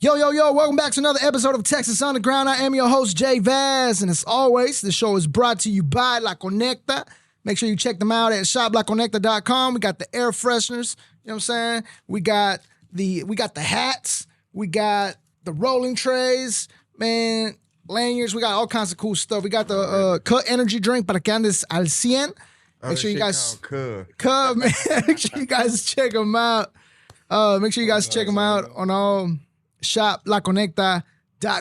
Yo, welcome back to another episode of Texas Underground. I am your host, JVaz, and as always, the show is brought to you by La Conecta. Make sure you check them out at shoplaconecta.com. We got the air fresheners, you know what I'm saying? We got the hats, we got the rolling trays, man, lanyards, we got all kinds of cool stuff. We got the Cut energy drink para que andes al 100. Make sure you guys Cub, man. Make sure you guys check them out. Make sure you guys check them out on shoplaconecta.com. I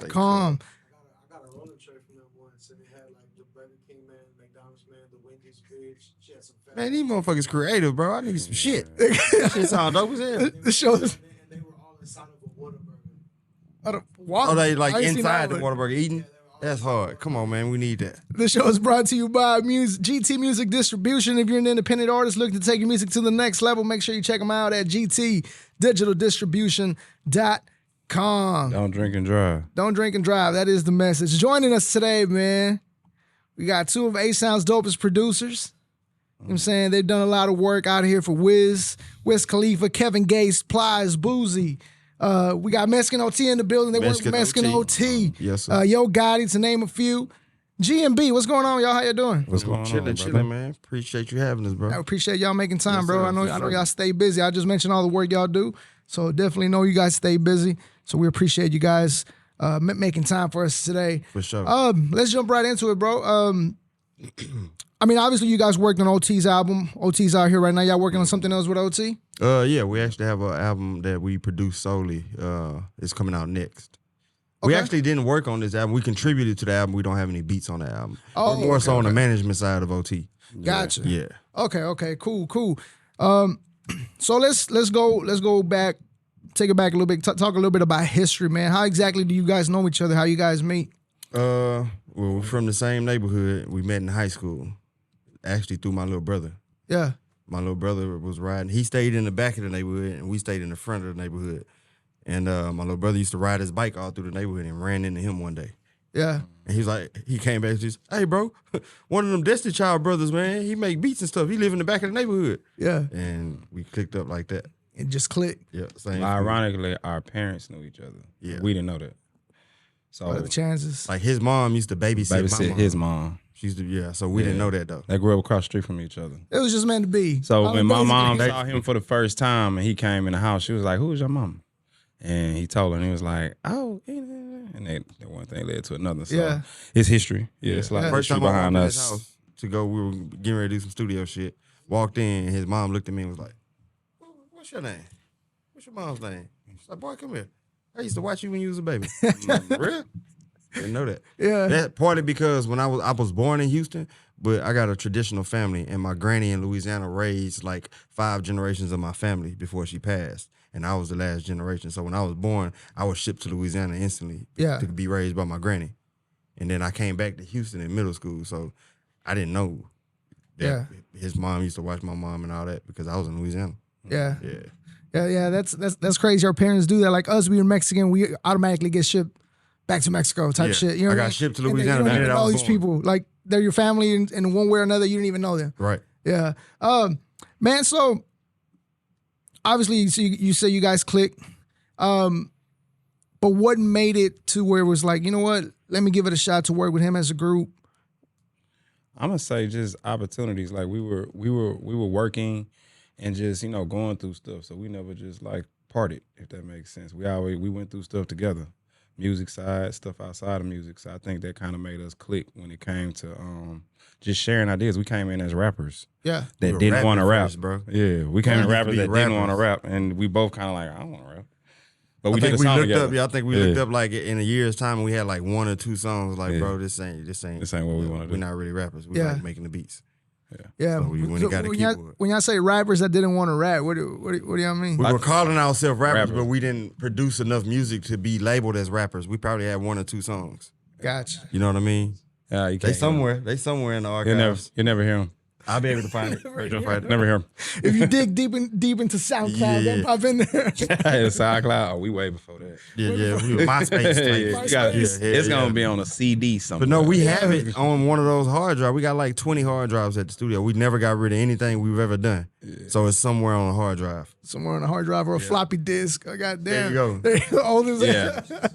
got a rolling tray from them once, and it had like the Burger King man, McDonald's man, the Wendy's bitch. She had some fat. Man, these motherfuckers creative, bro. I need some shit. That shit sound dope as hell. The show is... And they were all inside of a Whataburger. Oh, they like inside the Whataburger eating? That's hard. Come on, man. We need that. The show is brought to you by GT Music Distribution. If you're an independent artist looking to take your music to the next level, make sure you check them out at gtdigitaldistribution.com. Don't drink and drive. Don't drink and drive. That is the message. Joining us today, man, we got two of A-Sound's dopest producers. You know what I'm saying? They've done a lot of work out here for Wiz Khalifa, Kevin Gates, Plies, Boosie. We got Mexican OT in the building. They work with Mexican OT. Yes, sir. Yo Gotti, to name a few. G&B, what's going on, y'all? How you doing? What's going on, Chilling, man. Appreciate you having us, bro. I appreciate y'all making time, Yes, bro. sir, I know sure. y'all stay busy. I just mentioned all the work y'all do, so definitely know you guys stay busy. So we appreciate you guys making time for us today. For sure. Let's jump right into it, bro. I mean, obviously you guys worked on OT's album. OT's out here right now. Y'all working on something else with OT? Yeah, we actually have an album that we produced solely. It's coming out next. We Okay. actually didn't work on this album. We contributed to the album. We don't have any beats on the album. Oh, We're more so on the okay. management side of OT. Gotcha. Yeah. Okay, cool. So let's go back, take it back a little bit, talk a little bit about history, man. How exactly do you guys know each other? How you guys meet? Well, we're from the same neighborhood. We met in high school, actually through my little brother. Yeah. My little brother was riding. He stayed in the back of the neighborhood, and we stayed in the front of the neighborhood. And my little brother used to ride his bike all through the neighborhood and ran into him one day. Yeah. And he's like, he came back and says, "Hey, bro, one of them Destiny Child brothers, man, he make beats and stuff. He live in the back of the neighborhood." Yeah. And we clicked up like that. It just clicked. Yeah, same. Well, ironically, our parents knew each other. Yeah. We didn't know that. So What are the chances? Like his mom used to babysit my mom. his mom. She used to, yeah, so we didn't know that though. They grew up across the street from each other. It was just meant to be. So when my mom basically- saw him for the first time and he came in the house, she was like, "Who's your mama?" And he told her, and he was like, "Oh," and that one thing led to another. So Yeah. it's history. Yeah, it's like First history time I behind walked in his us. house to go, we were getting ready to do some studio shit. Walked in, and his mom looked at me and was like, "What's your name? What's your mom's name?" She's like, "Boy, come here. I used to watch you when you was a baby." I'm like, "Real?" Didn't know that. Yeah. That partly because when I was born in Houston, but I got a traditional family, and my granny in Louisiana raised like 5 generations of my family before she passed, and I was the last generation. So when I was born, I was shipped to Louisiana instantly Yeah. to be raised by my granny, and then I came back to Houston in middle school. So I didn't know that his mom used to watch my mom and all that because I was in Louisiana. Yeah. Yeah. Yeah. That's crazy. Our parents do that. Like us, we were Mexican, we automatically get shipped back to Mexico type Yeah. shit. You know I what got mean? shipped to And then Louisiana You the don't minute even I know was these born. people. Like they're your family in one way or another. You didn't even know them. Right. Yeah. Man, so obviously you say you guys click. But what made it to where it was like, you know what? Let me give it a shot to work with him as a group. I'm gonna say just opportunities. Like we were working and just, going through stuff. So we never just like parted, if that makes sense. We went through stuff together. Music side, stuff outside of music. So I think that kind of made us click when it came to just sharing ideas. We came in as rappers Yeah. We that were didn't want to rapping rap. first, bro. Yeah, we came Yeah, in we rappers used that to be didn't want to rappers. rap, and we both kind of like, I don't want to rap. But we I did a think we song looked together. up. Yeah, I think we Yeah. looked up like in a year's time, and we had like 1 or 2 songs. Like, Yeah. bro, this ain't This ain't what we wanna do. We're not really rappers. We Yeah. like making the beats. Yeah. So we went and got a when keyboard. when y'all say rappers that didn't want to rap, what do y'all mean? We were calling ourselves rappers, Rappers. but we didn't produce enough music to be labeled as rappers. We probably had 1 or 2 songs. Gotcha. You know what I mean? Yeah, you They can't. somewhere. They somewhere in the archives. You never hear them. I'll be able to find it. Virtual Fighter. Never hear him. If you dig deep into SoundCloud, then pop in there. SoundCloud. We way before that. Yeah. We were MySpace. It's gonna be on a CD somewhere. But no, we have it on one of those hard drives. We got like 20 hard drives at the studio. We never got rid of anything we've ever done. So it's somewhere on a hard drive. Somewhere on a hard drive or a floppy disk. Goddamn. There you go. There you go. Old as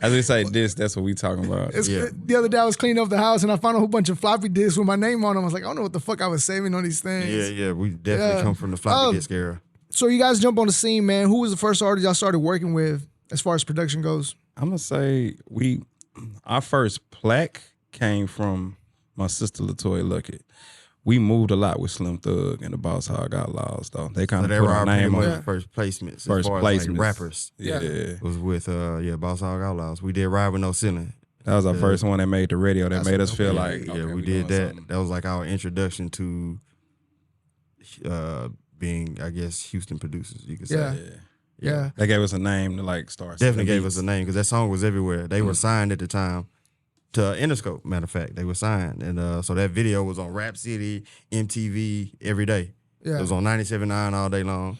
As we say, that's what we talking about. The other day I was cleaning up the house and I found a whole bunch of floppy disks with my name on them. I was like, I don't know what the fuck I was saving on these things. Yeah. We definitely come from the floppy disk era. So you guys jump on the scene, man. Who was the first artist y'all started working with as far as production goes? I'm gonna say our first plaque came from my sister LaToya Luckett. We moved a lot with Slim Thug and the Boss Hog Outlaws, though. They kind of put our name on it. First placements. First as far placements. As like rappers. Yeah. Was with Boss Hog Outlaws. We did Ride With No Ceiling. That was our first one that made the radio. That made us feel like we did that. Something. That was like our introduction to being, I guess, Houston producers. You could say. Yeah. They gave us a name to like start. Definitely gave us a name because that song was everywhere. They were signed at the time to Interscope. Matter of fact, they were signed, and so that video was on Rap City, MTV every day. Yeah. It was on 97.9 all day long.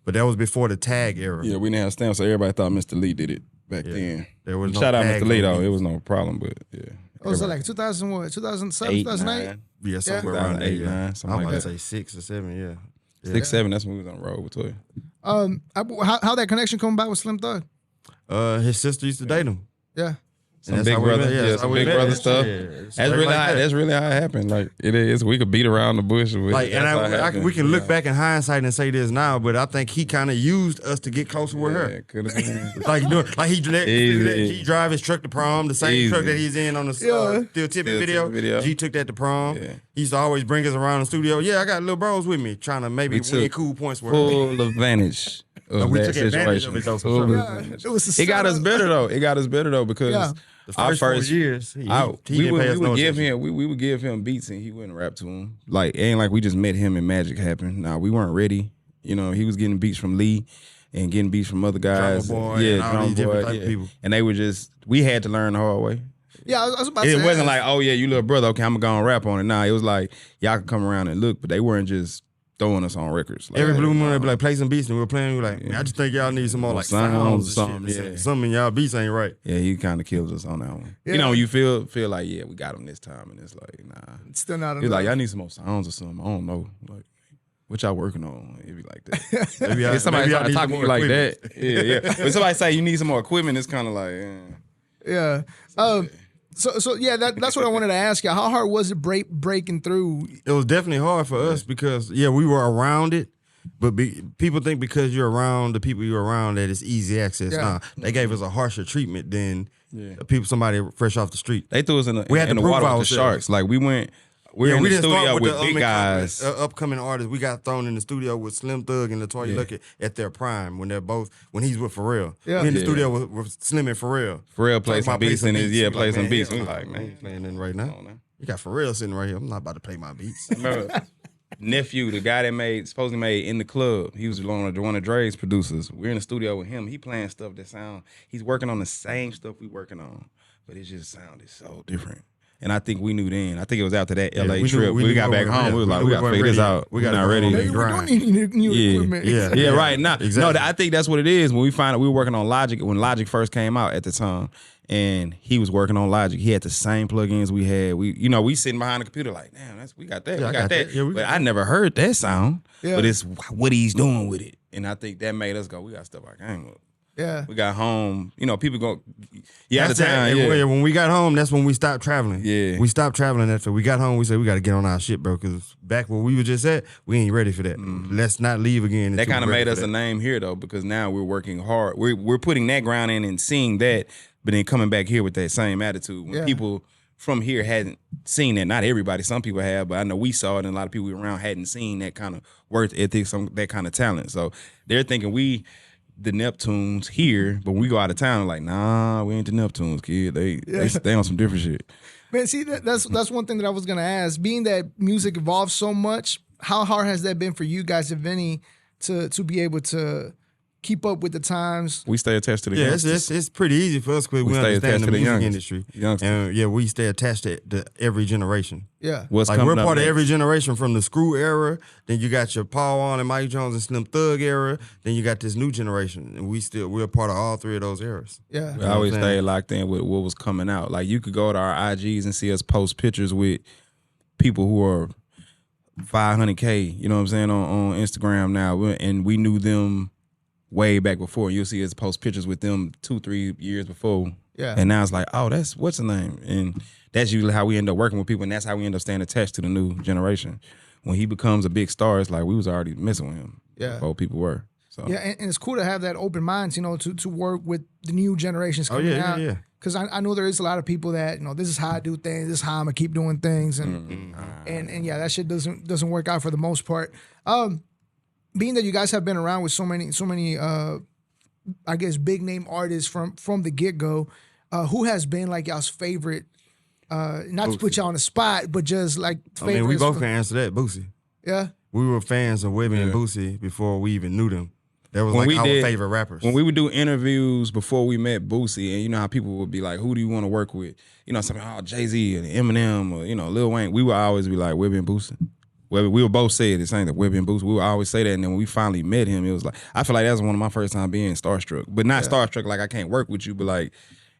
But that was before the tag era. Yeah, we didn't have stamps, so everybody thought Mr. Lee did it back then. There was no shout out tag Mr. Lee though. beats. It was no problem, but Was it like 2000 what? 2007, 2008? Yeah, somewhere around 2008, 8, 9, something I'm like about that. to say 6 or 7, yeah. 6, 7. That's when we was on the road with Toy. How that connection come about with Slim Thug? His sister used to date him. Yeah. Some that's big how we brother, met. Yeah, some that's big how we brother met. stuff. Yeah, it's That's straight really like how. that. That's really how it happened. Like it is. We could beat around the bush. With Like, and we can look back in hindsight and say this now, but I think he kind of used us to get closer with her. Could have been. Like Easy. he drive his truck to prom, the same truck that he's in on the Still Tipping video. video. G took that to prom. Yeah. He used to always bring us around the studio. Yeah, I got little bros with me, trying to maybe win cool points with her. Full advantage of we that took advantage of situation. it, though, for Full sure. advantage. It was a It got us setup. better though. It got us better though because The our first 4 first years, he we didn't pay us no would give attention. him we would give him beats and he wouldn't rap to him. Like it ain't like we just met him and magic happened. Nah, we weren't ready. You know, he was getting beats from Lee and getting beats from other guys. Drummer Boy and all these different type of people. And they were we had to learn the hard way. Yeah, I was about to It say. wasn't like, oh yeah, you little brother, okay, I'm gonna rap on it. Nah, it was like y'all could come around and look, but they weren't just throwing us on records. Like, Every blue moon, they'd be like, play some beats, and we were playing. We were like, man, I just think y'all need some more like sounds, or something, something. yeah. Something in y'all beats ain't right. Yeah, he kind of kills us on that one. Yeah. You know, you feel like, yeah, we got him this time, and it's like, nah. It's still not He's enough. like, y'all need some more sounds or something. I don't know, like, what y'all working on? It'd be like that. Maybe If somebody maybe try to need talk some to more you like equipment. that, yeah. When somebody say you need some more equipment, it's kind of like, Yeah. So yeah, that's what I wanted to ask you. How hard was it breaking through? It was definitely hard for us because we were around it, but people think because you're around the people you're around that it's easy access. Yeah. Nah, they gave us a harsher treatment than somebody fresh off the street. they threw us in the, We had in to the prove water with the ourselves. sharks. Like we in the didn't start studio with the big guys. upcoming artists. We got thrown in the studio with Slim Thug and LaToya Luckett at their prime when he's with Pharrell. Yeah. We in the studio with Slim and Pharrell. Pharrell played Talking some about beats in his, We play like, some man, beats. hell We no, like, I man, ain't playing in right now. come on now. You got Pharrell sitting right here. I'm not about to play my beats. Remember, Nephew, the guy that supposedly made In the Club, he was one of Dre's producers. We're in the studio with him. He playing stuff he's working on the same stuff we working on, but it just sounded so different. And I think we knew then. I think it was after that LA we knew- trip. we We knew got we back weren't home. ready. We was like, We we got to weren't figure this ready. out. We We're gotta not go ready. on Maybe and we grind. don't need new equipment. Yeah. Right now. Exactly. No, I think that's what it is. When we find out we were working on Logic, when Logic first came out at the time, and he was working on Logic, he had the same plugins we had. We sitting behind the computer like, damn, we got that, Yeah, we I got got that. that. Yeah, we but got I never heard that sound. Yeah. But it's what he's doing with it, and I think that made us go, we got to step our game up. Yeah. We got home. People go, yeah, at the That's that. time, yeah. When we got home, that's when we stopped traveling. Yeah. We stopped traveling after we got home. We said we got to get on our shit, bro, because back where we were just at, we ain't ready for that. Let's not leave again. That until kind of we're ready made for us that. a name here though, because now we're working hard. We're putting that ground in and seeing that, but then coming back here with that same attitude. When people from here hadn't seen that, not everybody, some people have, but I know we saw it, and a lot of people around hadn't seen that kind of work ethic, that kind of talent. So they're thinking we the Neptunes here, but when we go out of town, like, nah, we ain't the Neptunes, kid. They stay on some different shit. Man, see, that's one thing that I was gonna ask. Being that music evolves so much, how hard has that been for you guys, if any, to be able to keep up with the times. We stay attached to the Yeah, youngsters. it's pretty easy for us because we stay understand attached the to the music youngsters. industry. Youngsters. And yeah, we stay attached to every generation. Yeah. What's Like coming we're up part of next? every generation from the Screw era. Then you got your Paul Wall and Mike Jones and Slim Thug era. Then you got this new generation, and we're part of all three of those eras. Yeah. We always You know what I'm stay locked in with what was coming out. Like you could go to our IGs and see us post pictures with people who are 500K, you know what I'm saying, on Instagram now. And we knew them way back before. You'll see us post pictures with them 2-3 years before. Yeah. And now it's like, oh, that's what's the name? And that's usually how we end up working with people, and that's how we end up staying attached to the new generation. When he becomes a big star, it's like we was already messing with him before people were. So Yeah, and it's cool to have that open mind, you know, to work with the new generations Oh, coming yeah, out. yeah. Because I know there is a lot of people that, you know, this is how I do things, this is how I'm gonna keep doing things, and and yeah, that shit doesn't work out for the most part. Being that you guys have been around with so many I guess big name artists from the get go, who has been like y'all's favorite? Not to put y'all on the spot, but just like I mean, we both can answer that. Boosie. Yeah. We were fans of Webbie and Boosie before we even knew them. That was When like we our did- favorite rappers. when we would do interviews before we met Boosie, and you know how people would be like, who do you want to work with? You know, something, oh, Jay-Z and Eminem or, you know, Lil Wayne. We would always be like, Webbie and Boosie. We would both say it the same, that Webbie and Boosie. We would always say that, and then when we finally met him, it was like, I feel like that was one of my first time being starstruck. But not starstruck like I can't work with you, but like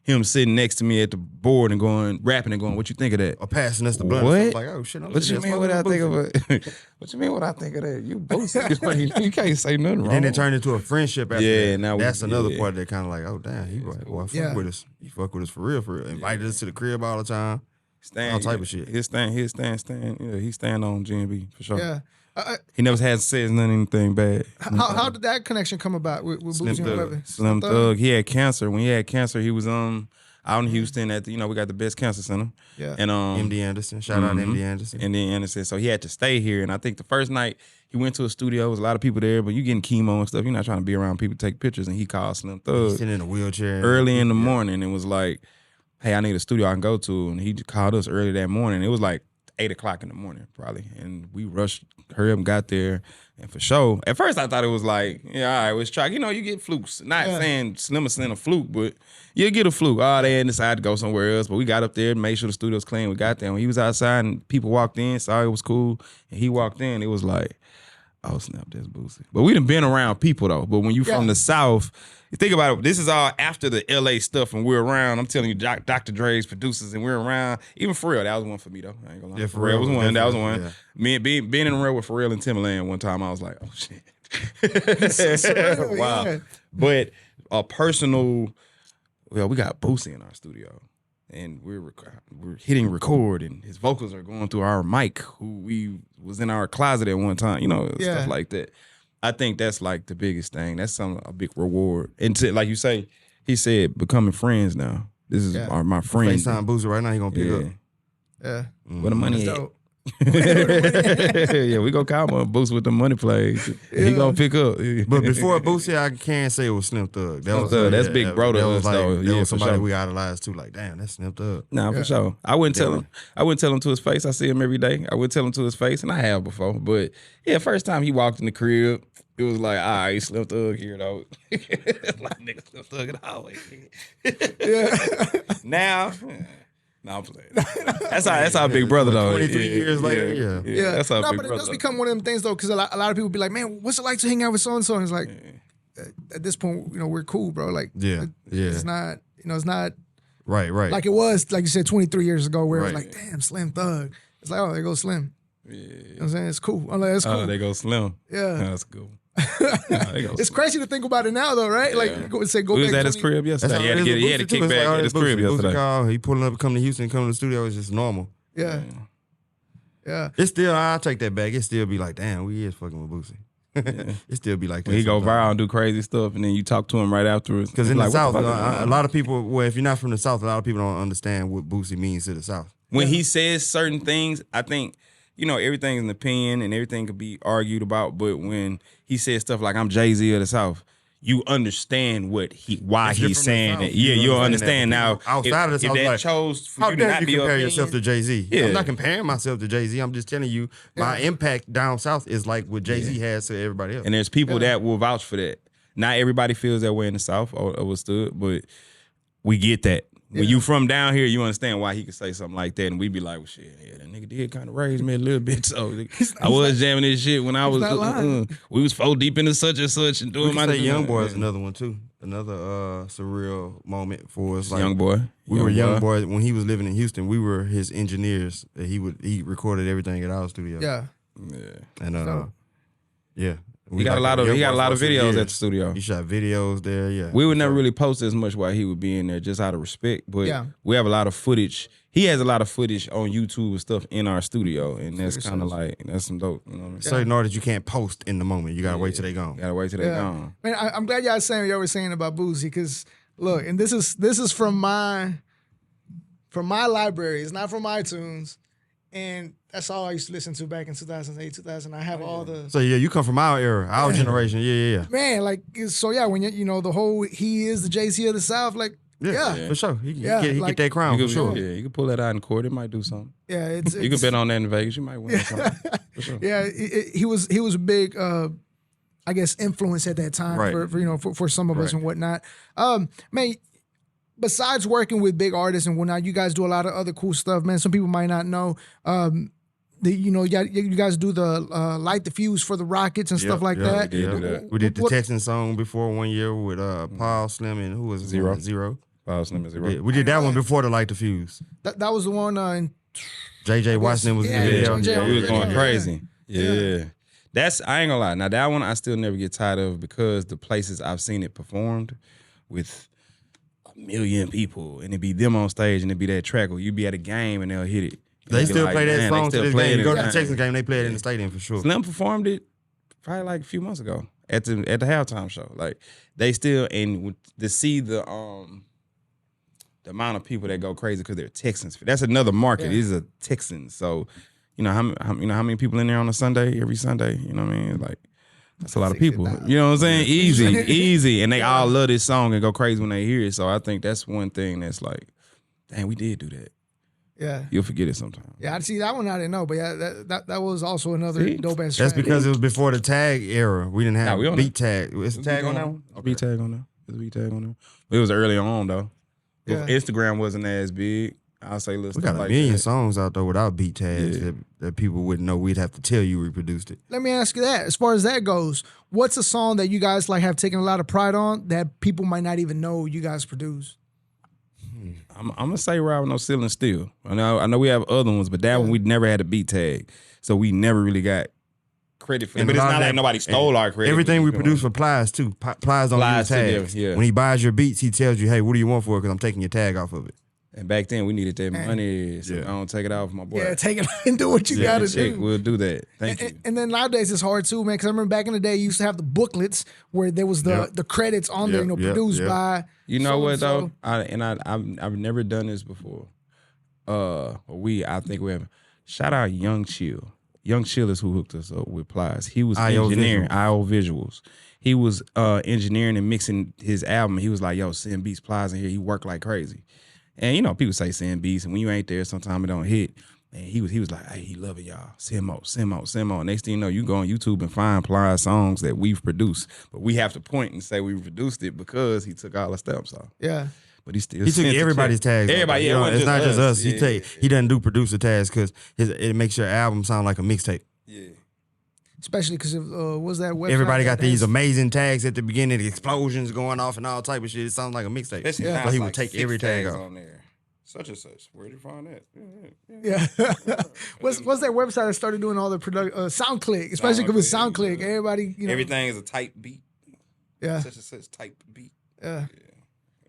him sitting next to me at the board and going, rapping and going, what you think of that? or passing us the blunt. What? I was like, oh shit, I'm What you sitting mean there what I smoking think with of it? What you mean what I think of that? You Boosie. You can't say nothing wrong. Boosie. Then it turned into a friendship after Yeah, that. now That's we- another yeah. part that kind of like, oh damn, he fuck Yeah. with us. He fuck with us for real. Invited us to the crib all the time. Stand, all type of shit. His stand. Yeah, he stand on GNB for sure. Yeah. He never says anything bad. How did that connection come about with Slim Boosie and Thug. Webbie? Slim Thug, he had cancer. When he had cancer, he was out in Houston at the, we got the best cancer center. Yeah. And MD Anderson. Shout out MD Anderson. And then Anderson, so he had to stay here. And I think the first night he went to a studio, there was a lot of people there, but you getting chemo and stuff. You're not trying to be around people to take pictures. And he called Slim He's Thug sitting in a wheelchair. early in the morning and was like, hey, I need a studio I can go to. And he called us early that morning. It was like 8 o'clock in the morning, probably. And we rushed, hurry up and got there. And for sure, at first I thought it was like, yeah, all right, let's try. You know, you get flukes. Not saying Slim is a fluke, but you get a fluke. Oh, they had decided to go somewhere else. But we got up there and made sure the studio was clean. We got there. When he was outside and people walked in, saw it was cool. And he walked in, it was like, oh, snap, that's Boosie. But we done been around people, though. But when you from the South, you think about it, this is all after the LA stuff, and we're around. I'm telling you, Dr. Dre's producers, and we're around. Even Pharrell, that was one for me, though. I ain't gonna lie. Yeah, Pharrell was one. That was one. yeah. Me being in the room with Pharrell and Timbaland one time, I was like, oh, shit. Wow. Yeah. But a personal, well, we got Boosie in our studio. And we're hitting record, and his vocals are going through our mic, who we was in our closet at one time, stuff like that. I think that's like the biggest thing. That's a big reward. And like you say, he said, becoming friends now. This is my friend. FaceTime Boosie right now, he gonna pick up. Yeah. Where the money That's at? dope. Yeah, we gonna call him Boosie with the money plays. He gonna pick up. But before Boosie, I can't say it was Slim Thug. That was Thug, that's Big Bro to That us, was like though. that Yeah, was for somebody sure. we idolized too. Like, damn, that's Slim Thug. Nah, for sure. I wouldn't tell him. I wouldn't tell him to his face. I see him every day. I would tell him to his face, and I have before. But yeah, first time he walked in the crib, it was like, all right, Slim Thug here though. Like nigga Slim Thug in the hallway. Now, no, I'm playing. That's our big brother though. 23 years later, yeah. That's our big but it brother. does become one of them things though, because a lot of people be like, man, what's it like to hang out with so and so? And it's like, at this point, we're cool, bro. Like, it's not, it's not Right. like it was, like you said, 23 years ago, where it was Right. like, damn, Slim Thug. It's like, oh, there goes Slim. Yeah. You know what I'm saying? It's cool. I'm like, that's cool. Oh, they go Slim. Yeah. That's cool. It's crazy to think about it now, though, right? Like, go We back. was at his 20 crib yesterday. He had to kick back at his crib yesterday. Call, he pulling up, coming to Houston, coming to the studio. It's just normal. Yeah. It's still, I'll take that back. It still be like, damn, we is fucking with Boosie. It still be like that. When he go sometimes. viral and do crazy stuff, and then you talk to him right afterwards. Because in Like, the what South, fuck? a lot of people, well, if you're not from the South, a lot of people don't understand what Boosie means to the South. When he says certain things, I think, everything's an opinion and everything could be argued about. But when he says stuff like, I'm Jay-Z of the South, you understand why If you're he's from the saying South, it. Yeah, you'll understand that. now. Outside of the South, if that like, chose for How you to dare not you be your compare opinion, yourself to Jay-Z? Yeah. I'm not comparing myself to Jay-Z. I'm just telling you my impact down South is like what Jay-Z has to everybody else. and there's people that will vouch for that. Not everybody feels that way in the South, or understood, but we get that. When you from down here, you understand why he could say something like that, and we be like, well, shit, yeah, that nigga did kind of raise me a little bit. So I was jamming this shit when I was, we was 4 deep into such and such and doing my thing. Young Boy is another one too. Another surreal moment for us. Like, Young Boy. We were Young Boy when he was living in Houston. We were his engineers. He recorded everything at our studio. Yeah. And yeah. He got a lot of videos at the studio. He shot videos there, yeah. We would never really post as much while he would be in there, just out of respect. But we have a lot of footage. He has a lot of footage on YouTube and stuff in our studio, and that's kind of like, that's some dope. You know what I mean? Certain artists you can't post in the moment. You gotta wait till they gone. Gotta wait till they gone. Man, I'm glad y'all saying what y'all were saying about Boosie, because look, and this is from my library. It's not from iTunes, and that's all I used to listen to back in 2008, 2000. I have all the. So yeah, you come from our era, our generation. Yeah. Man, like, so yeah, when you know the whole he is the Jay-Z of the South, like. Yeah, for sure. He get that crown for sure. Yeah, you can pull that out in court. It might do something. Yeah, you can bet on that in Vegas. You might win something. For sure. Yeah, he was a big, I guess, influence at that time for some of us and whatnot. Man, besides working with big artists and whatnot, you guys do a lot of other cool stuff, man. Some people might not know. You guys do the light the fuse for the Rockets and stuff like that. We did do that. We did the Texan song before one year with Paul Slim and who was Zero. Paul Slim and Zero. Yeah, we did that one before the light the fuse. That was the one in JJ Washington was in the video. Yeah, we was going crazy. Yeah. That's, I ain't gonna lie. Now that one I still never get tired of, because the places I've seen it performed with 1 million people, and it be them on stage, and it be that track, or you be at a game and they'll hit it. They still play that song to this day. You go to the Texas game, they play it in the stadium for sure. Slim performed it probably like a few months ago at the halftime show. Like, they still, and to see the amount of people that go crazy because they're Texans. That's another market. These are Texans. So, you know how many people in there on a Sunday, every Sunday. You know what I mean? Like, that's a lot of people. You know what I'm saying? Easy, and they all love this song and go crazy when they hear it. So I think that's one thing that's like, dang, we did do that. Yeah, you'll forget it sometime. Yeah, I see that one. I didn't know, but yeah, that was also another dope ass track. That's because it was before the tag era. We didn't have beat tag. Is the tag on that one? Beat tag on there. There's a beat tag on there. But it was early on though. Yeah. Instagram wasn't as big. I'll say little stuff like that. We got a million songs out there without beat tags that people wouldn't know. We'd have to tell you we produced it. Let me ask you that. As far as that goes, what's a song that you guys like have taken a lot of pride on that people might not even know you guys produced? I'm gonna say Ride With No Ceiling still. I know we have other ones, but that one we never had a beat tag, so we never really got credit for it. But it's not like nobody stole our credit. Everything we produce for Plies too. Plies don't use tags. Yeah. When he buys your beats, he tells you, "Hey, what do you want for it? Because I'm taking your tag off of it." And back then we needed that money, so I don't take it off, my boy. Yeah, take it and do what you gotta do. We'll do that. Thank you. And then nowadays it's hard too, man. Because I remember back in the day, you used to have the booklets where there was the credits on there, produced by. You know what though? I've never done this before. I think we have. Shout out Young Chill. Young Chill is who hooked us up with Plies. He was engineering IO Visuals. He was engineering and mixing his album. He was like, "Yo, send beats, Plies in here." He worked like crazy. And you know, people say send beats, and when you ain't there, sometimes it don't hit. And he was like, "Hey, he love it, y'all. Send more. Next thing you know, you go on YouTube and find Plies songs that we've produced, but we have to point and say we produced it because he took all the steps off. Yeah, but he took everybody's tags. Everybody, it's not just us. He doesn't do producer tags because it makes your album sound like a mixtape. Yeah. Especially because was that website? Everybody got these amazing tags at the beginning, the explosions going off and all type of shit. It sounds like a mixtape. So he would take every tag off. On there. Such and such. Where'd you find that? Yeah. What's that website that started doing all the production? SoundClick, especially because with SoundClick, everybody, everything is a type beat. Yeah. Such and such type beat. Yeah.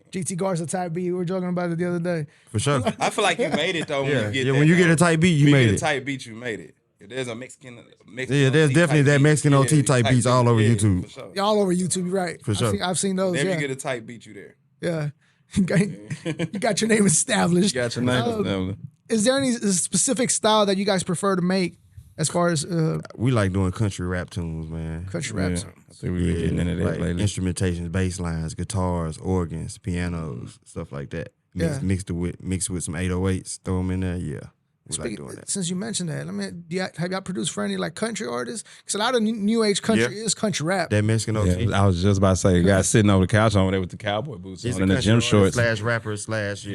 GT Garza type beat. We were joking about it the other day. For sure. I feel like you made it though. When you get a type beat, you made it. Type beat, you made it. There's a Mexican there's definitely that Mexican OT type beats all over YouTube. For sure. All over YouTube, right? For sure. I've seen those. If you get a type beat, you there. Yeah. You got your name established. You got your name established. Is there any specific style that you guys prefer to make as far as we like doing country rap tunes, man. Country rap tunes. I think we've been getting into that lately. Instrumentations, bass lines, guitars, organs, pianos, stuff like that. Mixed with some 808s, throw them in there, We like doing that. Since you mentioned that, have y'all produced for any like country artists? Because a lot of new age country is country rap. That Mexican OG. Yeah, I was just about to say, the guy sitting over the couch over there with the cowboy boots He's on a and the country gym artist shorts. slash rapper slash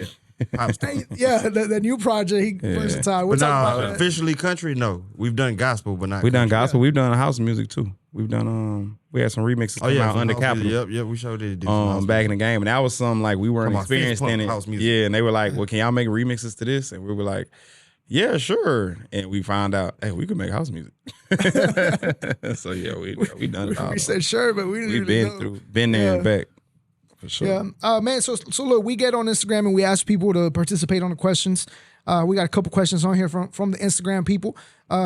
pop star. The new project, he versatile. We'll But talk about that. officially country, no. We've done gospel, but not. We done country. gospel. We've done house music too. We've done we had some remixes come out for under house Capitol. music. Yep, we sure did. Do some house Back in music. the game, and that was something like we weren't Come on, experienced fist in pump it. house music. Yeah, and they were like, "Well, can y'all make remixes to this?" And we were like, "Yeah, sure." And we found out, hey, we could make house music. So yeah, we done it all. We said sure, but we didn't We've really been there and back for sure. Yeah, man. So look, we get on Instagram and we ask people to participate on the questions. We got a couple questions on here from the Instagram people.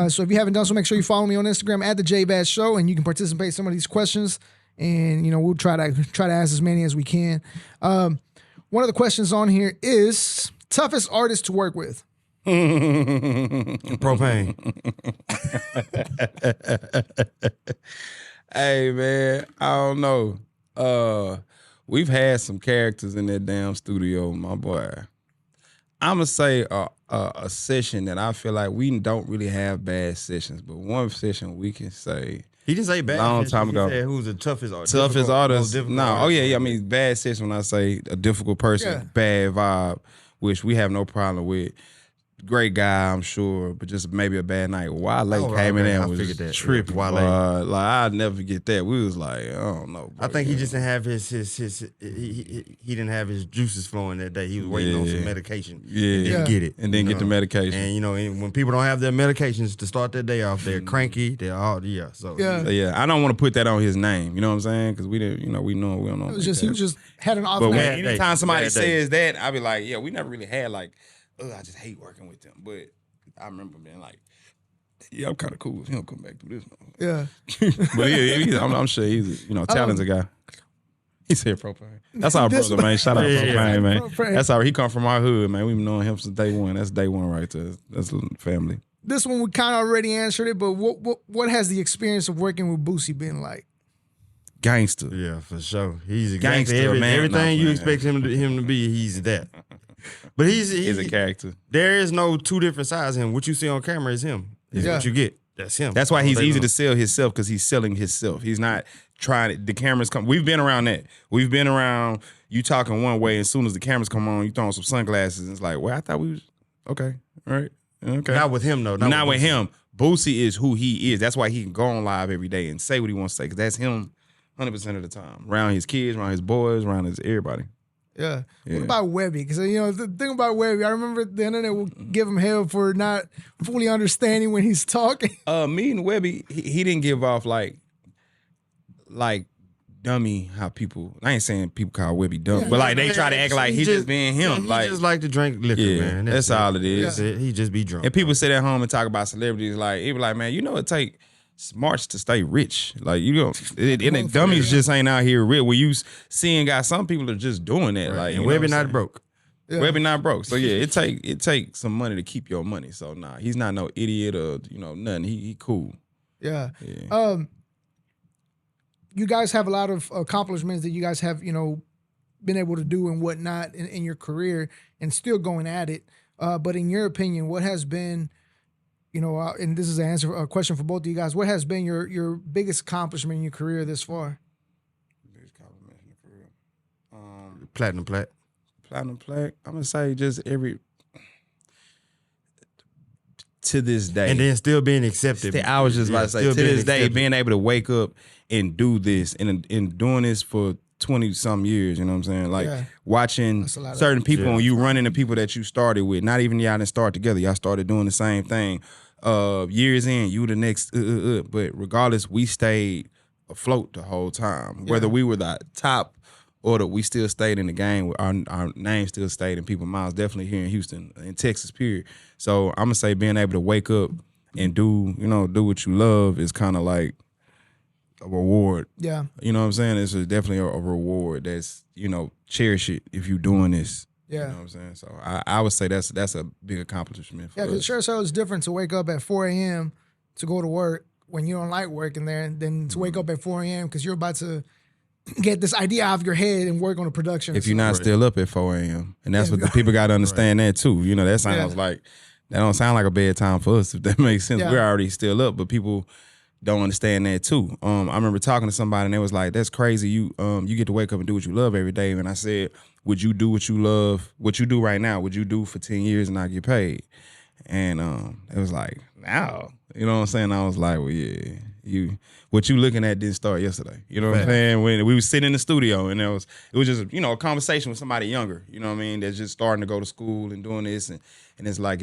So if you haven't done so, make sure you follow me on Instagram at the JVaz Show, and you can participate in some of these questions. And we'll try to ask as many as we can. One of the questions on here is toughest artist to work with. Propane. Hey man, I don't know. We've had some characters in that damn studio, my boy. I'ma say a session that I feel like we don't really have bad sessions, but one session we can say He didn't say bad. Long He time ago. said who's the toughest artist? toughest artist. most difficult No, artist. I mean bad session when I say a difficult person, Yeah. bad vibe, which we have no problem with. Great guy, I'm sure, but just maybe a bad night. Wale Oh, came in okay, there I and was figured that. tripping. Wale. Like I'd never get that. We was like, I don't know. I bro. think he just didn't have he didn't have his juices flowing that day. He was waiting on Yeah. some medication. Yeah. And didn't get it. And then get the medication. And and when people don't have their medications to start their day off, they're cranky. They're all So Yeah. So, yeah, I don't want to put that on his name. You know what I'm saying? Because we didn't, we know we don't know. It was just he just had an off But night. Bad day. anytime somebody Bad day. says that, I be like, yeah, we never really had like, I just hate working with them. But I remember being like, yeah, I'm kind of cool if he don't come back through this. Yeah. But I'm sure he's a talented guy. He said propane. That's our This brother, man. Shout out Yeah. propane, man. Propane. That's he come from our hood, man. We've known him since day one. That's day one right there. That's family. This one we kind of already answered it, but what has the experience of working with Boosie been like? Gangster. Yeah, for sure. He's Gangster, exactly man. everything you Nah, expect him to be. He's that. But He's a character. There is no two different sides of him. What you see on camera is him. It's Yeah. what you get. That's him. That's why he's All day easy long. to sell himself because he's selling himself. He's not trying to, the cameras come. We've been around that. We've been around you talking one way, and as soon as the cameras come on, you throw on some sunglasses, and it's like, well, I thought we was, okay, all right, okay. Not with him though. Not with him. Boosie is who he is. That's why he can go on live every day and say what he wants to say because that's him 100% of the time. Around his kids, around his boys, around his everybody. Yeah. Yeah. What about Webbie? Because the thing about Webbie, I remember the internet will give him hell for not fully understanding when he's talking. Me and Webbie, he didn't give off like dummy how people. I ain't saying people call Webbie dumb, but like they try to act like he just being him. He Like just like to drink liquor, yeah, man. that's all it is. That's it. He just be drunk. And people sit at home and talk about celebrities like it be like, man, it take smarts to stay rich. Like and dummies just ain't out here rich. When you seeing guys, some people are just doing that. Right. Like And you know Webbie what I'm not saying? broke. Yeah. Webbie not broke. So yeah, it take some money to keep your money. So nah, he's not no idiot or nothing. He cool. Yeah. Yeah. You guys have a lot of accomplishments that you guys have, been able to do and whatnot in your career and still going at it. But in your opinion, what has been, and this is a question for both of you guys, what has been your biggest accomplishment in your career this far? Biggest compliment in the career. Platinum plat. Platinum plaque. I'm gonna say just to this day. And then still being accepted. I was just about to say, to still being this day, accepted. being able to wake up and do this and doing this for 20-some years, you know what I'm saying? Like Yeah. watching That's a lot of- certain people Yeah. and you run into people that you started with. Not even y'all didn't start together. Y'all started doing the same thing. Years in, you the next, but regardless, we stayed afloat the whole time. Whether we were the top or that we still stayed in the game, our name still stayed in people's minds, definitely here in Houston, in Texas, period. So I'm gonna say being able to wake up and do what you love is kind of like a reward. Yeah. You know what I'm saying? It's definitely a reward that's, cherish it if you're doing this. Yeah. You know what I'm saying? So I would say that's a big accomplishment for Yeah, because us. sure so it's different to wake up at 4 a.m. to go to work when you don't like working there than to wake up at 4 a.m. because you're about to get this idea out of your head and work on a production. If you're not still up at 4 a.m. And that's what the people got to understand that too. That sounds like That don't sound like a bad time for us, if that makes sense. Yeah. We're already still up, but people don't understand that too. I remember talking to somebody and they was like, "That's crazy. You get to wake up and do what you love every day." And I said, "Would you do what you love, what you do right now? Would you do for 10 years and not get paid?" And it was like, "Now," you know what I'm saying? I was like, "Well, yeah, what you looking at didn't start yesterday." You know what I'm saying? When we was sitting in the studio and it was just a conversation with somebody younger. You know what I mean? That's just starting to go to school and doing this, and it's like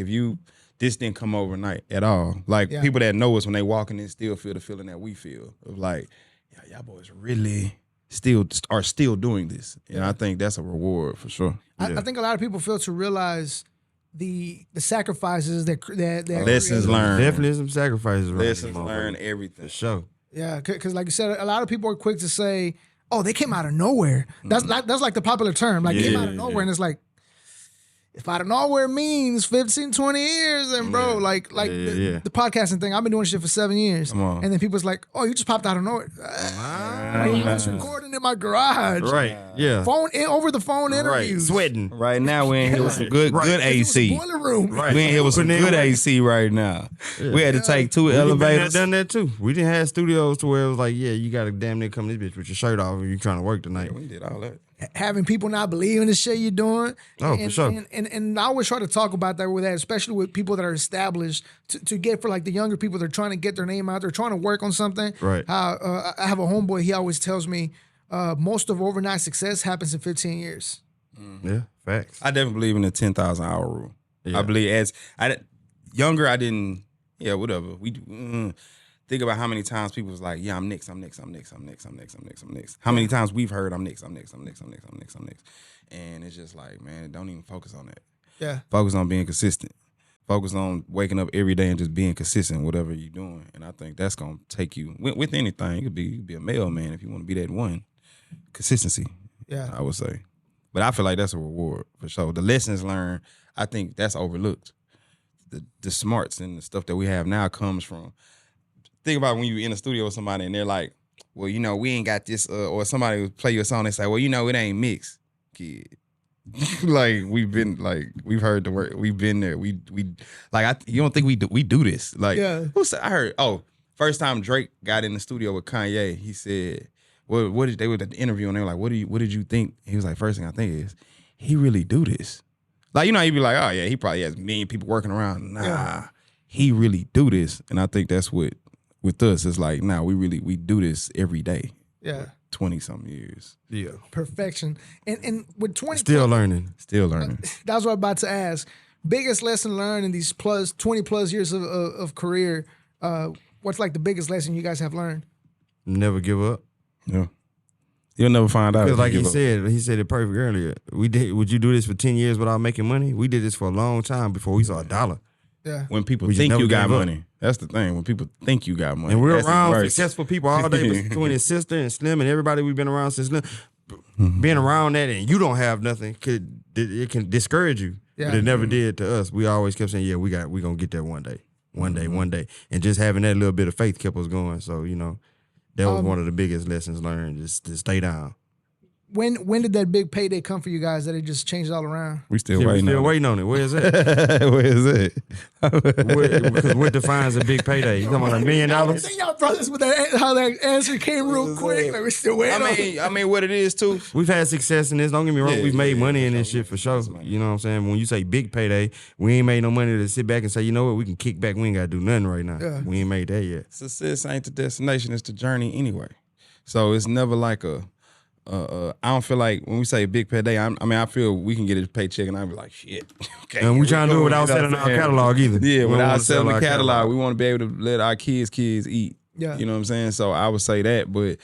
this didn't come overnight at all. Like people that know us when they walk in and still feel the feeling that we feel of like, yeah, y'all boys really are still doing this. And I think that's a reward for sure. I think a lot of people fail to realize the sacrifices that Lessons learned. Definitely some sacrifices. Lessons learned, everything. For sure. Yeah, because like you said, a lot of people are quick to say, "Oh, they came out of nowhere." That's like the popular term, like came out of nowhere, and it's like, if out of nowhere means 15, 20 years, and bro, the podcasting thing, I've been doing shit for 7 years. Come on. And then people's like, "Oh, you just popped out of nowhere." I was recording in my garage. Right. Yeah. Over the phone interviews. Right. Sweating. Right now we in here with some good AC. Boiler room. Right. We in here with some good AC right now. We had to take 2 elevators. Done that too. We didn't have studios to where it was like, yeah, you got to damn near come to this bitch with your shirt off and you trying to work tonight. Yeah, we did all that. Having people not believe in the shit you're doing. Oh, and, for sure. And I always try to talk about that with that, especially with people that are established to get for like the younger people that are trying to get their name out. They're trying to work on something. Right. I have a homeboy. He always tells me most of overnight success happens in 15 years. Yeah, facts. I definitely believe in the 10,000 hour rule. Yeah. I believe younger, I didn't, whatever. Think about how many times people was like, yeah, I'm next. How many times we've heard I'm next. And it's just like, man, don't even focus on that. Yeah. Focus on being consistent. Focus on waking up every day and just being consistent, whatever you're doing. And I think that's going to take you, with anything, you could be a mailman if you want to be that one. Consistency, I would say. But I feel like that's a reward for sure. The lessons learned, I think that's overlooked. The smarts and the stuff that we have now comes from, think about when you in a studio with somebody and they're like, well, we ain't got this, or somebody would play you a song and say, well, it ain't mixed, kid. We've heard the word, we've been there. We you don't think we do this? Like, who said? I heard. Oh, first time Drake got in the studio with Kanye, he said, what did they were at the interview and they were like, what did you think? He was like, first thing I think is, he really do this. Like, you'd be like, oh yeah, he probably has a million people working around. Nah, he really do this, and I think that's what. With us, it's like, we do this every day. Yeah. 20-something years. Yeah. Perfection. And with 20 Still learning. That's what I'm about to ask. Biggest lesson learned in these 20 plus years of career, what's like the biggest lesson you guys have learned? Never give up. Yeah. You'll never find out. Because like he said it perfect earlier. Would you do this for 10 years without making money? We did this for a long time before we saw a dollar. Yeah. When people think you got money. That's the thing. When people think you got money. And we're that's around successful people all day between his sister and Slim and everybody we've been around since Slim. Being around that and you don't have nothing, it can discourage you. Yeah. But it never did to us. We always kept saying, yeah, we're going to get there one day. One day. And just having that little bit of faith kept us going. So, that was one of the biggest lessons learned, just to stay down. When did that big payday come for you guys that it just changed all around? We still waiting on it. Where is it? Where is it? Because what defines a big payday? You talking about $1 million? I think y'all brothers with that, how that answer came real quick. Like, we're still waiting on it. I mean, what it is too. We've had success in this. Don't get me wrong. We've made money in this shit for sure. You know what I'm saying? When you say big payday, we ain't made no money to sit back and say, you know what, we can kick back. We ain't got to do nothing right now. Yeah. We ain't made that yet. Success ain't the destination. It's the journey anyway. So it's never like I don't feel like when we say big payday, I feel we can get a paycheck and I'd be like, shit. Okay, and we trying to do it without selling our catalog either. Yeah, without selling the catalog. We want to be able to let our kids eat. Yeah. You know what I'm saying? So I would say that, but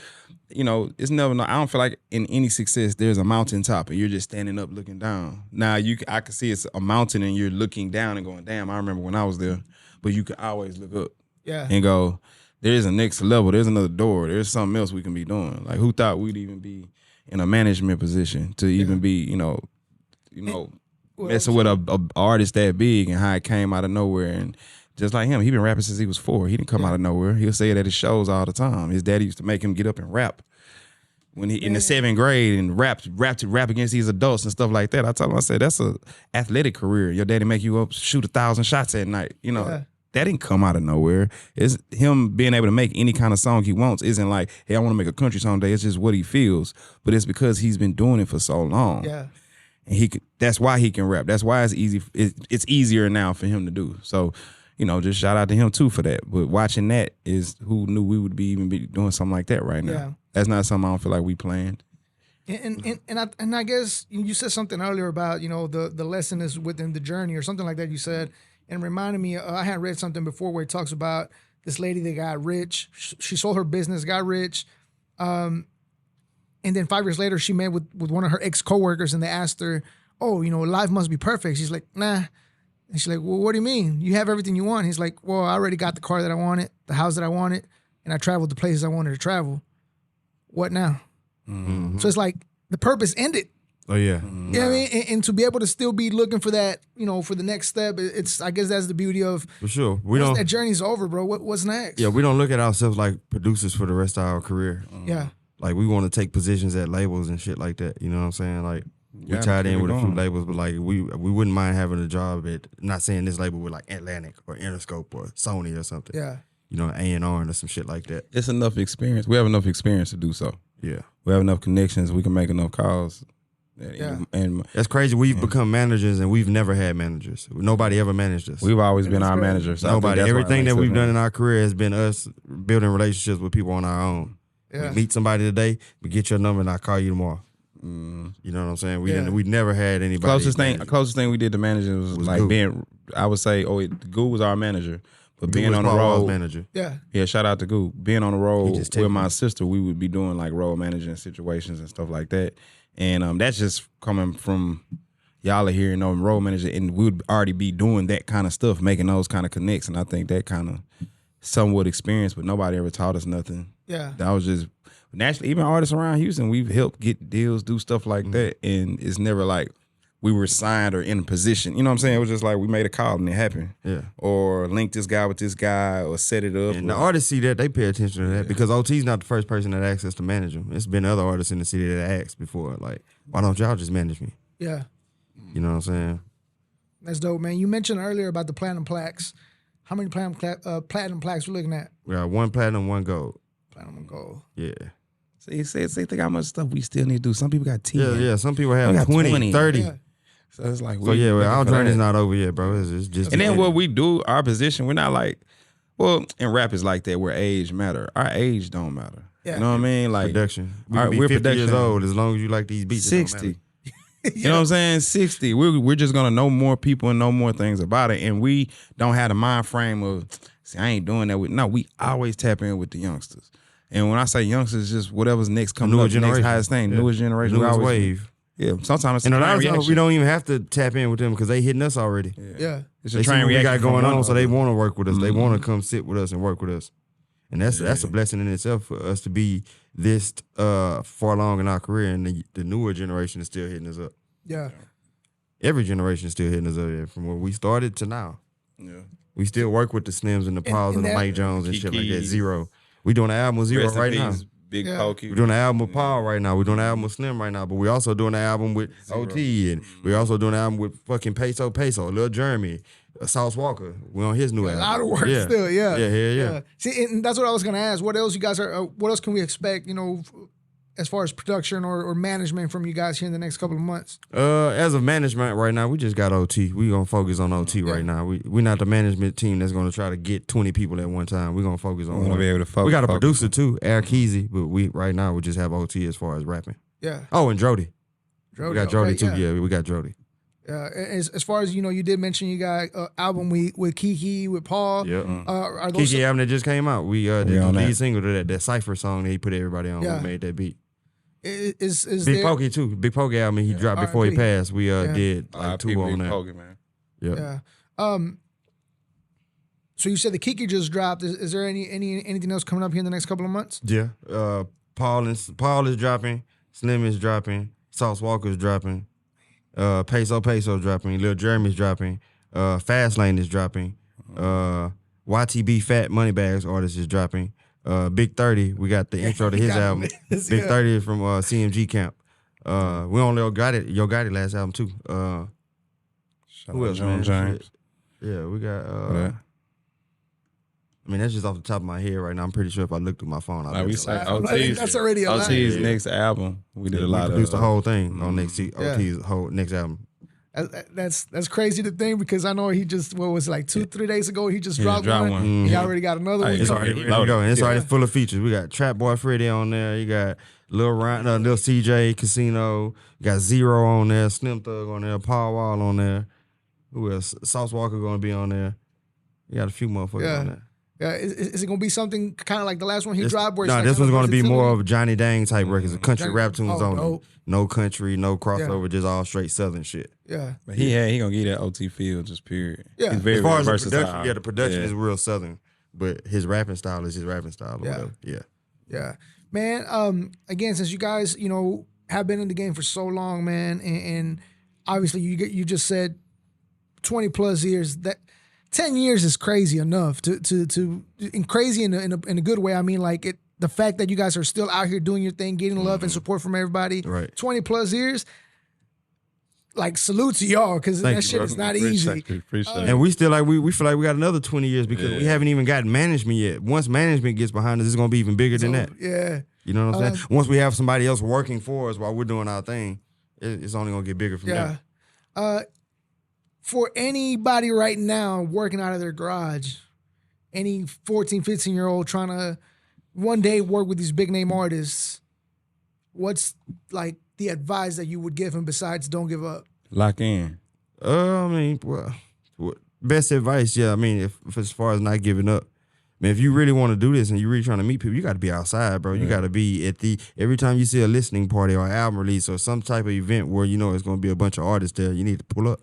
it's never. I don't feel like in any success there's a mountaintop and you're just standing up looking down. Now I can see it's a mountain and you're looking down and going, damn, I remember when I was there. But you can always look up. Yeah. And go, there's a next level. There's another door. There's something else we can be doing. Like, who thought we'd even be in a management position to even be, messing with a artist that big and how it came out of nowhere. And just like him, he been rapping since he was 4. He didn't come out of nowhere. He'll say it at his shows all the time. His daddy used to make him get up and rap. when he in the 7th grade and rap against these adults and stuff like that. I told him, I said, that's a athletic career. Your daddy make you up shoot 1,000 shots at night. You know, that didn't come out of nowhere. It's him being able to make any kind of song he wants. Isn't like, hey, I want to make a country song today. It's just what he feels. But it's because he's been doing it for so long. Yeah. And that's why he can rap. That's why it's easy. It's easier now for him to do. So, you know, just shout out to him too for that. But watching that is who knew we would be doing something like that right now. Yeah. That's not something I don't feel like we planned. And I guess you said something earlier about, you know, the lesson is within the journey or something like that you said. And it reminded me, I had read something before where it talks about this lady that got rich. She sold her business, got rich. And then 5 years later, she met with one of her ex-coworkers and they asked her, oh, you know, life must be perfect. She's like, nah. And she's like, well, what do you mean? You have everything you want. He's like, well, I already got the car that I wanted, the house that I wanted, and I traveled the places I wanted to travel. What now? Mm-hmm. So it's like the purpose ended. Oh, yeah. You know what I mean? And to be able to still be looking for that, you know, for the next step, I guess that's the beauty of, For sure. that journey's over, bro. What's next? Yeah, we don't look at ourselves like producers for the rest of our career. Yeah. Like, we want to take positions at labels and shit like that. You know what I'm saying? Like, we tied in with a few labels, but like, we wouldn't mind having a job at, not saying this label with like Atlantic or Interscope or Sony or something. Yeah. You know, A&R or some shit like that. It's enough experience. We have enough experience to do so. Yeah. We have enough connections. We can make enough calls. Yeah. And That's crazy. We've become managers and we've never had managers. Nobody ever managed us. we've always been That's our great. manager. So I think Nobody. that's why it Everything makes that us we've done man. in our career has been us building relationships with people on our own. Yeah. We meet somebody today, we get your number and I'll call you tomorrow. You know what I'm saying? We never had anybody. Closest manage. thing we did to manager was like Goo. being. I would say, Goo was our manager, but Goo being was on the Paul Wall's road, manager. Yeah. shout out to Goo. Being on the road just with take my me. sister, we would be doing like road managing situations and stuff like that, and that's just coming from y'all are here, you know, road manager, and we would already be doing that kind of stuff, making those kind of connects, and I think that kind of somewhat experience, but nobody ever taught us nothing. Yeah. That was just naturally, even artists around Houston, we've helped get deals, do stuff like that. And it's never like we were signed or in a position. You know what I'm saying? It was just like we made a call and it happened. Yeah. Or linked this guy with this guy or set it up. And the artists see that, they pay attention to that because OT's not the first person that asks us to manage them. It's been other artists in the city that asked before, like, why don't y'all just manage me? Yeah. You know what I'm saying? That's dope, man. You mentioned earlier about the platinum plaques. How many platinum plaques we're looking at? We got 1 platinum, 1 gold. Platinum and gold. Yeah. See, think how much stuff we still need to do. Some people got 10. Yeah. Some people We have got 20, 20. 30. Yeah. So it's like, So yeah, well, our looking for journey's that. not over yet, bro. It's just And then what we do, our position, we're not like, well, in rap is like that where age matter. Our age don't matter. Yeah. You know what I mean? Like production. We All can right, be we're 50 years production. old as long as you like these beats. it don't 60. matter. You know what I'm saying? 60. We're just gonna know more people and know more things about it. And we don't have the mind frame of, see, I ain't doing that with. No, we always tap in with the youngsters. And when I say youngsters, just whatever's next coming Newer up, the next generation. highest thing, Yeah. newest generation. we Newest always, wave. Yeah, sometimes it's And a a lot train of times reaction. we don't even have to tap in with them because they hitting us already. Yeah. It's They a see train what we reaction got from going one on, so they another. want to work with us. They want to come sit with us and work with us. And that's a blessing in itself for us to be this far along in our career, and the newer generation is still hitting us up. Yeah. Every generation is still hitting us up, yeah, from where we started to now. Yeah. We still work with the Slims and the Pauls and the that- Mike Jones and shit like that. Kikis. Zero. We doing an album with Zero Rest in right now. peace, Big Yeah. Pokey. We're doing an album with Paul right now. We're doing an album with Slim right now. But we're also doing an album with OT. And we're also doing an album with fucking Peso, Lil Jeremy, Sauce Walker. We're on his new album. A lot of work still, yeah. Yeah. See, and that's what I was gonna ask. What else you guys are? What else can we expect? You know, as far as production or management from you guys here in the next couple of months? As of management right now, we just got OT. We gonna focus on OT right now. We're not the management team that's gonna try to get 20 people at one time. We're gonna focus on We wanna one. be able to focus. We got a producer too, Air Keezy, but we right now we just have OT as far as rapping. Yeah. Oh, and Jody. Jody, We got Jody okay, too. Yeah, we got Jody. As far as you know, you did mention you got album with Kiki with Paul. Yeah. Are those Kiki album that just came out. We did the on lead that. single to that Cypher song that he put everybody on. Yeah. We made that beat. is Big there? Pokey too. Big Pokey album he dropped before he R.I.P. passed. We did like R.I.P. 2 on Big that. Pokey, man. Yeah. Yeah. So you said the Kiki just dropped. Is there anything else coming up here in the next couple of months? Yeah. Paul is dropping. Slim is dropping. Sauce Walker's dropping. Peso dropping. Lil Jeremy's dropping. Fastlane is dropping. YTB Fat Moneybags artist is dropping. Big 30, we got the intro to his album. Big 30 is from CMG Camp. We only got it. Yo Gotti last album too. Who else, man? James. Yeah, we got. I mean, that's just off the top of my head right now. I'm pretty sure if I look through my phone, Like we say, That's already a lot. OT's next album. We did a lot of. Produced the whole thing on OT's whole next album. That's crazy to think because I know he just what was it, like 3 days ago he just dropped one. Mm-hmm. He already got another one. It's already ready to go, and it's already full of features. We got Trap Boy Freddy on there. You got Lil CJ Casino. You got Zero on there. Slim Thug on there. Paul Wall on there. Who else? Sauce Walker gonna be on there. You got a few motherfuckers on there. Yeah, is it gonna be something kind of like the last one he dropped? Where no, it's this like one's gonna be more versatility? of Johnny Dang type records, a country rap tunes only. dope. No country, no crossover, just all straight Southern shit. Yeah, But he gonna get that OT feel, just period. Yeah. He's very, As far as very the versatile. production, the production is real Southern, but his rapping style is his rapping style. Or whatever. yeah, man. Again, since you guys have been in the game for so long, man, and obviously you just said 20 plus years. That 10 years is crazy enough to and crazy in a good way. I mean, like the fact that you guys are still out here doing your thing, getting love and support from everybody. Right. 20 plus years. Like salute to y'all because that shit is not easy. Appreciate it. And we still we feel like we got another 20 years because we haven't even gotten management yet. Once management gets behind us, it's gonna be even bigger than that. Yeah. You know what I'm saying? Once we have somebody else working for us while we're doing our thing, it's only gonna get bigger from there. For anybody right now working out of their garage, any 14, 15-year-old trying to one day work with these big name artists, what's like the advice that you would give him besides don't give up? Lock in. I mean, well, best advice, I mean, if as far as not giving up, man, if you really want to do this and you're really trying to meet people, you got to be outside, bro. You got to be at every time you see a listening party or album release or some type of event where you know it's going to be a bunch of artists there, you need to pull up.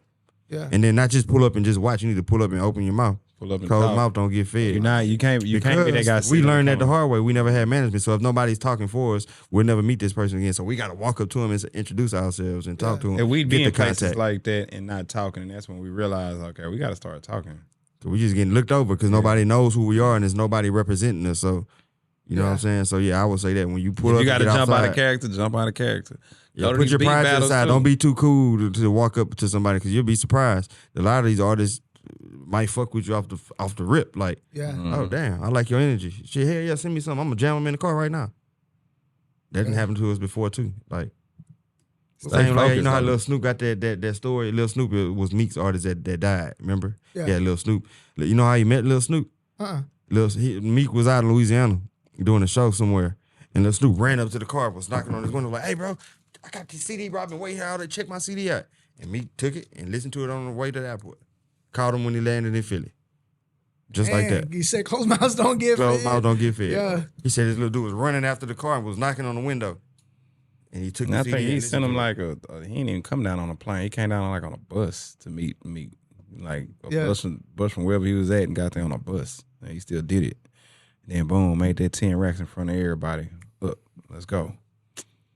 Yeah. And then not just pull up and just watch. You need to pull up and open your mouth. Pull up and Closed talk. mouth don't get fed. You can't be that guy. We learned that the hard way. We never had management. So if nobody's talking for us, we'll never meet this person again. So we got to walk up to him and introduce ourselves and talk to him. And we'd be get in the places contact. like that and not talking, and that's when we realized, okay, we got to start talking. We just getting looked over because nobody knows who we are and there's nobody representing us. So you know what I'm saying? So I would say that when you pull up, You got to jump outside, out of character. Jump out of character. Yeah, Go to put these your beat pride to the battles, side. too. Don't be too cool to walk up to somebody because you'll be surprised. A lot of these artists might fuck with you off the rip. Like, oh damn, I like your energy. Shit, hell yeah, send me something. I'm gonna jam them in the car right now. That didn't happen to us before too. Like, same like you know how Lil Snoop got that story. Lil Snoop was Meek's artist that died. Remember? Yeah, Lil Snoop. You know how he met Lil Snoop? Meek was out in Louisiana doing a show somewhere, and Lil Snoop ran up to the car, was knocking on his window like, "Hey, bro, I got this CD, bro. I've been waiting here all day. Check my CD out." And Meek took it and listened to it on the way to the airport. Called him when he landed in Philly. Just like that. You said closed mouths don't get fed. Closed mouths don't get fed. Yeah. He said this little dude was running after the car and was knocking on the window. And he took And the I CD think he and sent him listened like he didn't even come down on a plane. He came down like on a bus to meet me. Like a Yeah. bus from wherever he was at and got there on a bus. And he still did it. And then boom, made that 10 racks in front of everybody. Look, let's go.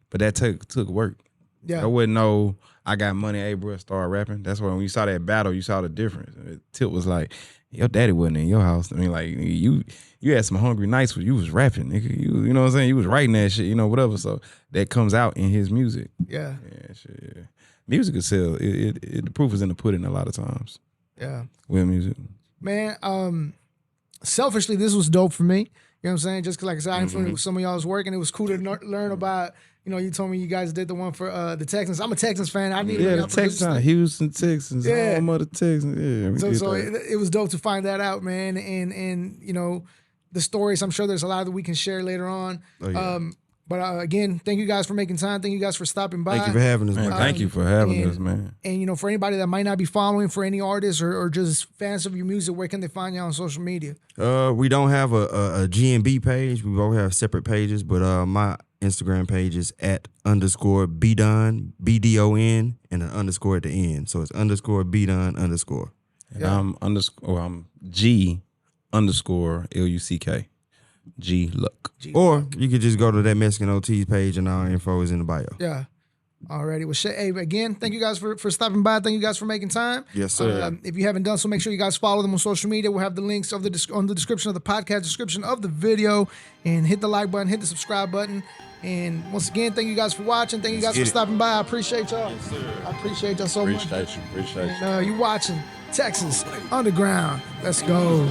But that took work. Yeah. I wouldn't know I got money, hey bro, start rapping. That's why when you saw that battle, you saw the difference. Tip was like, your daddy wasn't in your house. I mean, like you had some hungry nights where you was rapping, nigga. You know what I'm saying? You was writing that shit, whatever. So that comes out in his music. Yeah. Yeah, shit. Yeah. Music is sell. The proof is in the pudding a lot of times. Yeah. With music. Man, selfishly, this was dope for me. You know what I'm saying? Just because, like I said, I didn't feel like some of y'all's work, and it was cool to learn about. You told me you guys did the one for the Texans. I'm a Texans fan. I need the Texans, Houston Texans, home of the Texans. Yeah, so it was dope to find that out, man. And the stories. I'm sure there's a lot that we can share later on. Oh, yeah. But again, thank you guys for making time. Thank you guys for stopping by. Thank you for having us, man. man. Thank you for having us, man. And for anybody that might not be following, for any artists or just fans of your music, where can they find you on social media? We don't have a G&B page. We both have separate pages, but my Instagram page is @_BDon, BDON, and an underscore at the end. So it's _BDon_. And I'm G_LUCK. G Luck. Or you could just go to that Mexican OT's page and our info is in the bio. Yeah. Alrighty. Well, hey, again, thank you guys for stopping by. Thank you guys for making time. Yes, sir. If you haven't done so, make sure you guys follow them on social media. We'll have the links on the description of the podcast, description of the video, and hit the like button, hit the subscribe button. And once again, thank you guys for watching. Thank you guys for stopping by. I appreciate y'all. Yes, sir. I appreciate y'all so much. Appreciate you. And, you watching Texas Underground. Let's go.